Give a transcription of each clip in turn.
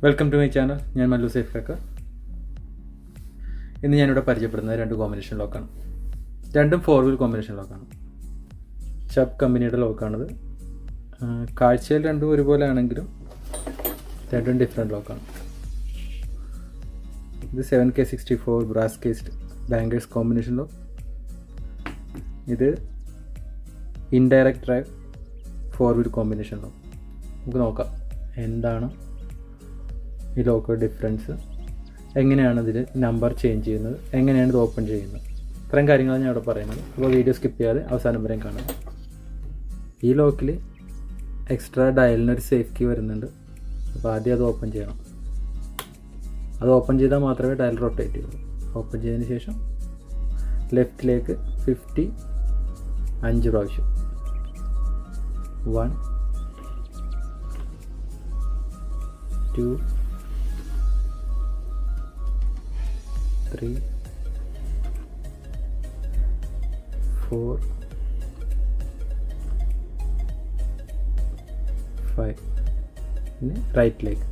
Welcome to my channel. ഞാൻ Mallu safe cracker. ഇന്ന് ഞാനിവിടെ പരിചയപ്പെടുന്നത് രണ്ട് കോമ്പിനേഷൻ ലോക്കാണ്. രണ്ടും 4wheel കോമ്പിനേഷൻ ലോക്കാണ്. ചബ് കമ്പനിയുടെ ലോക്കാണിത്. കാഴ്ചയിൽ രണ്ടും ഒരുപോലെ ആണെങ്കിലും രണ്ടും ഡിഫറെൻറ്റ് ലോക്കാണ്. ഇത് 7K64 brass cased bankers combination lock. ഇത് indirect drive 4wheel combination lock. നമുക്ക് നോക്കാം എന്താണ് ഈ ലോക്ക് ഡിഫറൻസ്, എങ്ങനെയാണ് ഇതിൽ നമ്പർ ചേഞ്ച് ചെയ്യുന്നത്, എങ്ങനെയാണ് ഇത് ഓപ്പൺ ചെയ്യുന്നത്, ഇത്രയും കാര്യങ്ങളാണ് ഞാൻ ഇവിടെ പറയുന്നത്. അപ്പോൾ വീഡിയോ സ്കിപ്പ് ചെയ്യാതെ അവസാനം വരെയും കാണാം. ഈ ലോക്കിൽ എക്സ്ട്രാ ഡയലിനൊരു സേഫ് കീ വരുന്നുണ്ട്. അപ്പോൾ ആദ്യം അത് ഓപ്പൺ ചെയ്യണം. അത് ഓപ്പൺ ചെയ്താൽ മാത്രമേ ഡയൽ റൊട്ടേറ്റ് ചെയ്യുള്ളൂ. ഓപ്പൺ ചെയ്തതിന് ശേഷം ലെഫ്റ്റിലേക്ക് 50 5 പ്രാവശ്യം 1 2 3 4 5 പിന്നെ റൈറ്റിലേക്ക്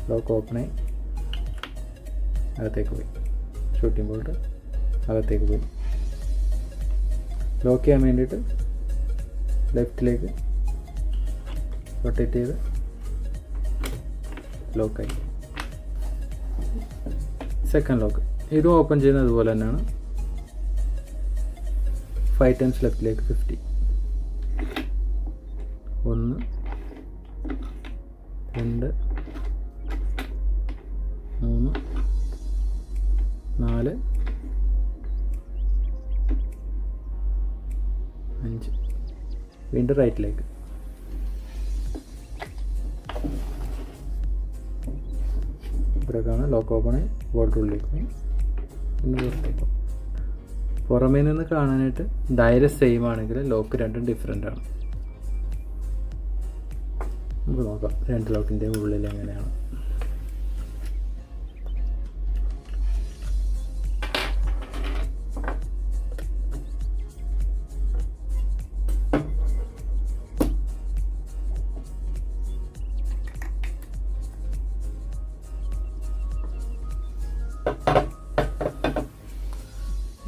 ലോക്ക് ഓപ്പണായി അകത്തേക്ക് പോയി. ഷൂട്ടിംഗ് ബോൾട്ട് അകത്തേക്ക് പോയി. ലോക്ക് ചെയ്യാൻ വേണ്ടിയിട്ട് ലെഫ്റ്റിലേക്ക് റൊട്ടേറ്റ് ചെയ്ത് ലോക്കായി. സെക്കൻഡ് ലോക്ക് ഇതും ഓപ്പൺ ചെയ്യുന്നത് അതുപോലെ തന്നെയാണ്. 5 times ലെഫ്റ്റിലേക്ക് 50 1 2 3 4 5 വീണ്ടും റൈറ്റിലേക്ക്. ഇവിടേക്കാണ് ലോക്ക് ഓപ്പൺ ആയി ബോൾട്ട് ഉള്ളിലേക്ക് പോയി. പിന്നെ പുറത്തേക്ക് പുറമേ നിന്ന് കാണാനായിട്ട് ഡയൽ സെയിം ആണെങ്കിൽ ലോക്ക് രണ്ടും ഡിഫറെൻ്റ് ആണ്. നമുക്ക് നോക്കാം രണ്ട് ലോക്കിൻ്റെ ഉള്ളിൽ എങ്ങനെയാണ്.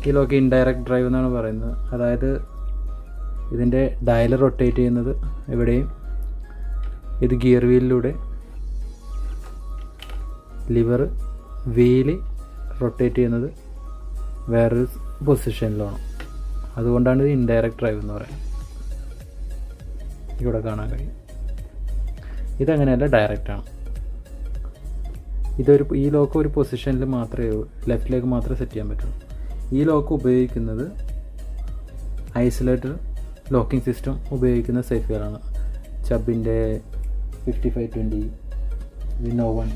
ഈ ലോക്ക് ഇൻഡയറക്റ്റ് ഡ്രൈവ് എന്നാണ് പറയുന്നത്. അതായത് ഇതിൻ്റെ ഡയൽ റൊട്ടേറ്റ് ചെയ്യുന്നത് എവിടെയും, ഇത് ഗിയർ വീലിലൂടെ, ലിവർ വീല് റൊട്ടേറ്റ് ചെയ്യുന്നത് വേറൊരു പൊസിഷനിലാണ്. അതുകൊണ്ടാണ് ഇത് ഇൻഡയറക്റ്റ് ഡ്രൈവ് എന്ന് പറയുന്നത്. ഇവിടെ കാണാൻ കഴിയും. ഇതങ്ങനെയല്ല, ഡയറക്റ്റാണ്. ഈ ലോക്ക് ഒരു പൊസിഷനിൽ മാത്രമേ, ലെഫ്റ്റിലേക്ക് മാത്രമേ സെറ്റ് ചെയ്യാൻ പറ്റുള്ളൂ. ഈ ലോക്ക് ഉപയോഗിക്കുന്നത് ഐസൊലേറ്റഡ് ലോക്കിംഗ് സിസ്റ്റം ഉപയോഗിക്കുന്ന സേഫുകളാണ്. ചബിൻ്റെ 5520, വിനോവൺ,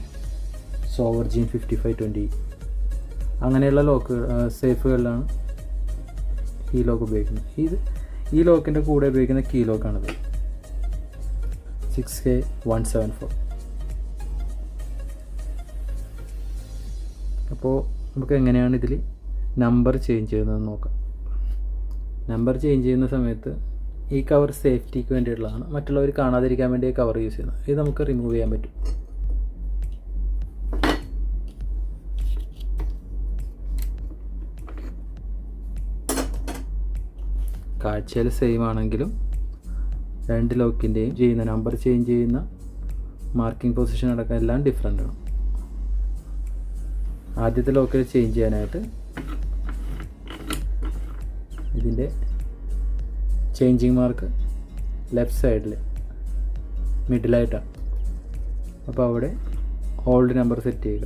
സോവർജിൻ 5520 അങ്ങനെയുള്ള സേഫുകളിലാണ് ഈ ലോക്ക് ഉപയോഗിക്കുന്നത്. ഈ ലോക്കിൻ്റെ കൂടെ ഉപയോഗിക്കുന്ന കീ ലോക്കാണിത്. 6K174. അപ്പോൾ നമുക്ക് എങ്ങനെയാണ് ഇതിൽ നമ്പർ ചേഞ്ച് ചെയ്യുന്നത് നോക്കാം. നമ്പർ ചേഞ്ച് ചെയ്യുന്ന സമയത്ത് ഈ കവർ സേഫ്റ്റിക്ക് വേണ്ടിയിട്ടുള്ളതാണ്. മറ്റുള്ളവർ കാണാതിരിക്കാൻ വേണ്ടി കവർ യൂസ് ചെയ്യുന്നത്. ഇത് നമുക്ക് റിമൂവ് ചെയ്യാൻ പറ്റും. കാഴ്ചയിൽ സെയിം ആണെങ്കിലും രണ്ട് ലോക്കിൻ്റെയും ചെയ്യുന്ന നമ്പർ ചേഞ്ച് ചെയ്യുന്ന മാർക്കിംഗ് പൊസിഷൻ അടക്കം എല്ലാം ഡിഫറെൻ്റ് ആണ്. ആദ്യത്തെ ലോക്കിൽ ചേഞ്ച് ചെയ്യാനായിട്ട് ഇതിൻ്റെ ചേഞ്ചിങ് മാർക്ക് ലെഫ്റ്റ് സൈഡിൽ മിഡിലായിട്ടാണ്. അപ്പോൾ അവിടെ ഓൾഡ് നമ്പർ സെറ്റ് ചെയ്യുക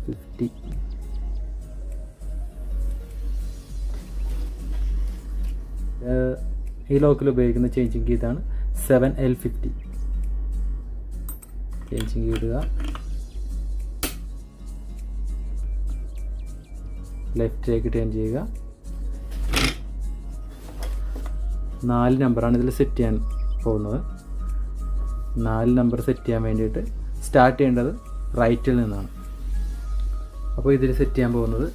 50. ഈ ലോക്കിൽ ഉപയോഗിക്കുന്ന ചേഞ്ചിങ് കീ ഇതാണ്. 7L50 ചേഞ്ചിങ് കീ ഇടുക. ലെഫ്റ്റിലേക്ക് ടേൺ ചെയ്യുക. 4 നമ്പറാണ് ഇതിൽ സെറ്റ് ചെയ്യാൻ പോകുന്നത്. 4 നമ്പർ സെറ്റ് ചെയ്യാൻ വേണ്ടിയിട്ട് സ്റ്റാർട്ട് ചെയ്യേണ്ടത് റൈറ്റിൽ നിന്നാണ്. അപ്പോൾ ഇതിൽ സെറ്റ് ചെയ്യാൻ പോകുന്നത്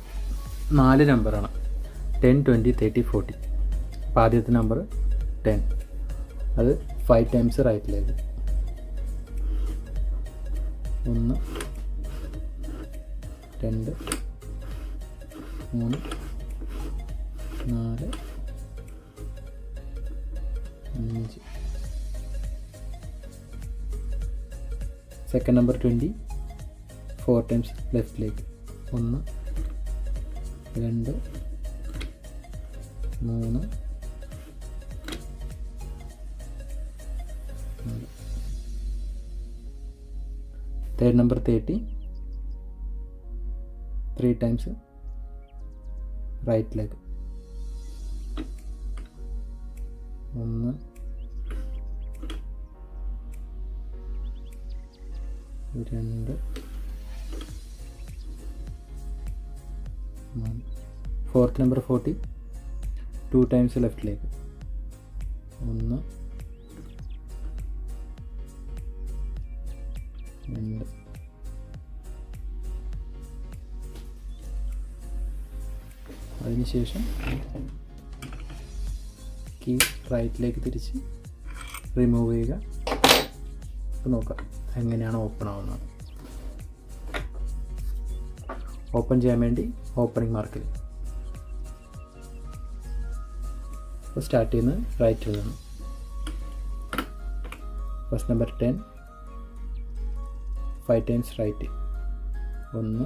4 നമ്പറാണ്. 10 20 30 40. അപ്പോൾ ആദ്യത്തെ നമ്പർ 10, അത് 5 ടൈംസ് റൈറ്റിലേക്ക്. 1 2 3 4 5. സെക്കൻഡ് നമ്പർ 20 4 ടൈംസ് ലെഫ്റ്റിലേക്ക്. 1 2 3 4. തേർഡ് നമ്പർ 30 3 ടൈംസ് റൈറ്റിലേക്ക്. 1 2 3. ഫോർത്ത് നമ്പർ 40 2 ടൈംസ് ലെഫ്റ്റിലേക്ക്. 1 2. അതിനുശേഷം കീ റൈറ്റിലേക്ക് തിരിച്ച് റിമൂവ് ചെയ്യുക. അപ്പോൾ നോക്കാം എങ്ങനെയാണ് ഓപ്പൺ ആവുന്നത്. ഓപ്പൺ ചെയ്യാൻ വേണ്ടി ഓപ്പണിംഗ് മാർക്കിൽ അപ്പോൾ സ്റ്റാർട്ട് ചെയ്യുന്നത് റൈറ്റിൽ നിന്ന്. First number 10 5 times right. 1 2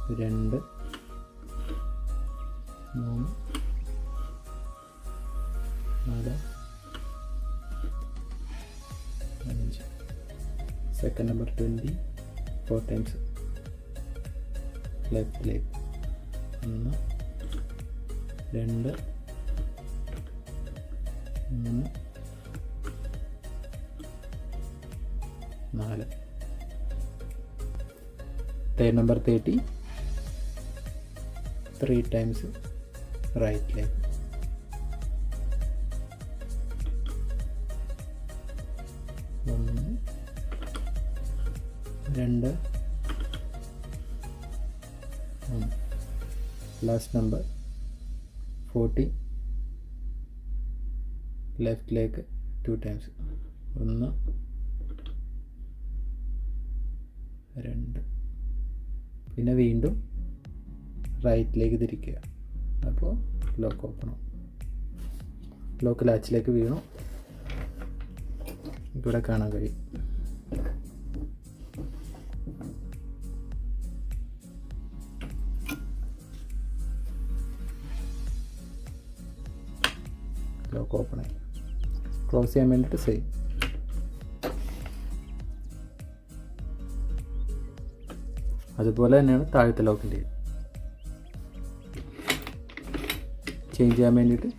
3 4 5. Second number 20 4 times ലെഫ്റ്റിലേക്ക്. 1 2 3 4. തേർഡ് നമ്പർ 30 3 ടൈംസ് റൈറ്റിലേക്ക്. 1 2 3. ലാസ്റ്റ് നമ്പർ 40 ലെഫ്റ്റിലേക്ക് 2 ടൈംസ്. 1 2. പിന്നെ വീണ്ടും റൈറ്റിലേക്ക് തിരിക്കുക. അപ്പോൾ ലോക്ക് ഓപ്പൺ ആവും. ലോക്ക് ലാച്ചിലേക്ക് വീണു. ഇവിടെ കാണാൻ കഴിയും. ലോക്ക് ഓപ്പൺ ആയി. ക്ലോസ് ചെയ്യാൻ വേണ്ടിയിട്ട് സെയിം. അതുപോലെ തന്നെയാണ് താഴത്തെ ലോക്കിൻ്റെ. ചേഞ്ച് ചെയ്യാൻ വേണ്ടിയിട്ട്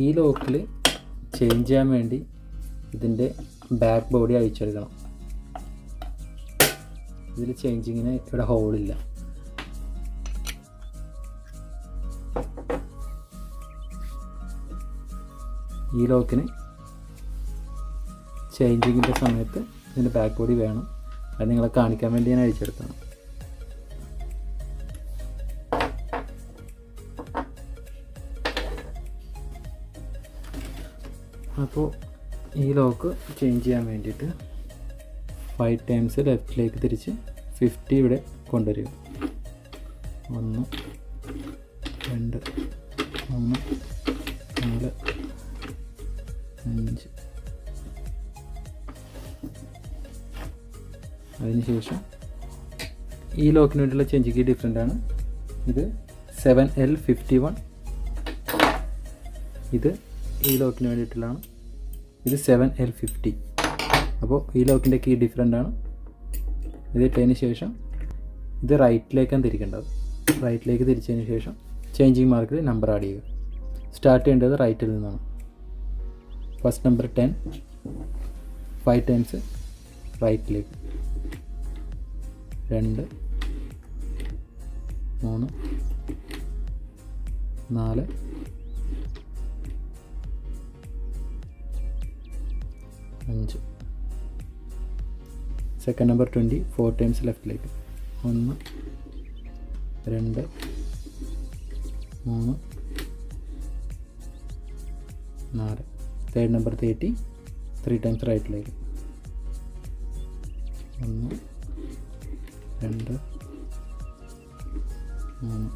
ഈ ലോക്കിൽ ചേഞ്ച് ചെയ്യാൻ വേണ്ടി ഇതിൻ്റെ ബാക്ക് ബോഡി അഴിച്ചെടുക്കണം. ഇതിൽ ചേഞ്ചിങ്ങിന് ഇവിടെ ഹോളില്ല. ഈ ലോക്കിന് ചേഞ്ചിങ്ങിൻ്റെ സമയത്ത് ഇതിൻ്റെ ബാക്ക് ബോഡി വേണം. അത് നിങ്ങളെ കാണിക്കാൻ വേണ്ടി ഞാൻ അഴിച്ചെടുത്തതാണ്. അപ്പോൾ ഈ ലോക്ക് ചേഞ്ച് ചെയ്യാൻ വേണ്ടിയിട്ട് 5 ടൈംസ് ലെഫ്റ്റിലേക്ക് തിരിച്ച് 50 ഇവിടെ കൊണ്ടുവരിക. 1 2 3 4 5. അതിനുശേഷം ഈ ലോക്കിന് വേണ്ടിയുള്ള ചേഞ്ച് ഡിഫറെൻ്റ് ആണ്. ഇത് 7L51. ഇത് ഈ ലോക്കിന് വേണ്ടിയിട്ടുള്ളതാണ്. ഇത് 7L50. അപ്പോൾ ഈ ലോക്കിൻ്റെ കീ ഡിഫറെൻ്റ് ആണ്. ഇത് ഇട്ടതിന് ശേഷം ഇത് റൈറ്റിലേക്കാണ് തിരിക്കേണ്ടത്. റൈറ്റിലേക്ക് തിരിച്ചതിന് ശേഷം ചേഞ്ചിങ് മാർക്കിൽ നമ്പർ ആഡ് ചെയ്യുക. സ്റ്റാർട്ട് ചെയ്യേണ്ടത് റൈറ്റിൽ നിന്നാണ്. ഫസ്റ്റ് നമ്പർ 10 5 ടൈംസ് റൈറ്റിലേക്ക്. 2 3 4 5. സെക്കൻഡ് നമ്പർ 20 4 ടൈംസ് ലെഫ്റ്റിലേക്ക്. 1 2 3 4. തേർഡ് നമ്പർ 30 3 ടൈംസ് റൈറ്റിലേക്ക്. 1 2 3.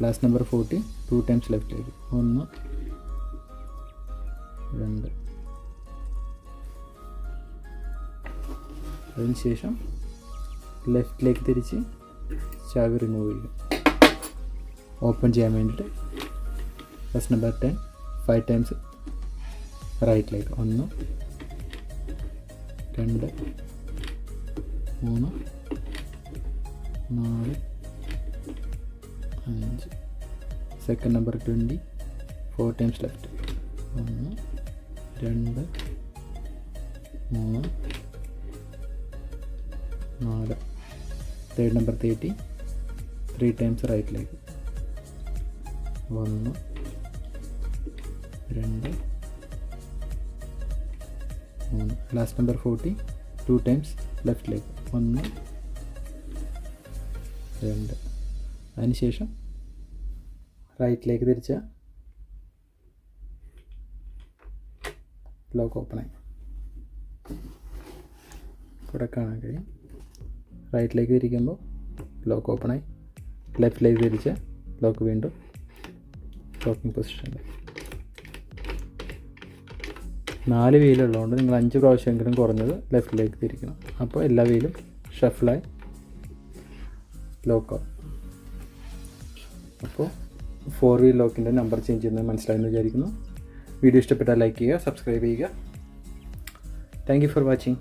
ലാസ്റ്റ് നമ്പർ 40 2 ടൈംസ് ലെഫ്റ്റിലേക്ക്. 1 2. അതിനുശേഷം ലെഫ്റ്റിലേക്ക് തിരിച്ച് ചാവി റിമൂവ് ചെയ്യുക. ഓപ്പൺ ചെയ്യാൻ വേണ്ടിയിട്ട് ഫസ്റ്റ് നമ്പർ 10 5 ടൈംസ് റൈറ്റിലേക്ക്. 1 2 3 4 5. Second number 20 4 times left. 1 2 3 4. Third number 30 3 times റൈറ്റിലേക്ക്. 1 2 3. ലാസ്റ്റ് നമ്പർ 40 2 ടൈംസ് ലെഫ്റ്റിലേക്ക്. 1 2. അതിനുശേഷം റൈറ്റിലേക്ക് തിരിച്ച ലോക്ക് ഓപ്പണായി. ഇവിടെ കാണാൻ കഴിയും. റൈറ്റിലേക്ക് തിരിക്കുമ്പോൾ ലോക്ക് ഓപ്പണായി. ലെഫ്റ്റിലേക്ക് തിരിച്ച ലോക്ക് വീണ്ടും ലോക്കിംഗ് പൊസിഷനിൽ. 4 വീലുള്ളതുകൊണ്ട് നിങ്ങൾ 5 പ്രാവശ്യമെങ്കിലും കുറഞ്ഞത് ലെഫ്റ്റിലേക്ക് തിരിക്കണം. അപ്പോൾ എല്ലാ വീലും ഷഫിളായി ലോക്കാവും. അപ്പോൾ 4 വീൽ ലോക്കിൻ്റെ നമ്പർ ചേഞ്ച് ചെയ്യുന്നത് മനസ്സിലായെന്ന് വിചാരിക്കുന്നു. വീഡിയോ ഇഷ്ടപ്പെട്ടാൽ ലൈക്ക് ചെയ്യുക, സബ്സ്ക്രൈബ് ചെയ്യുക. Thank you for watching.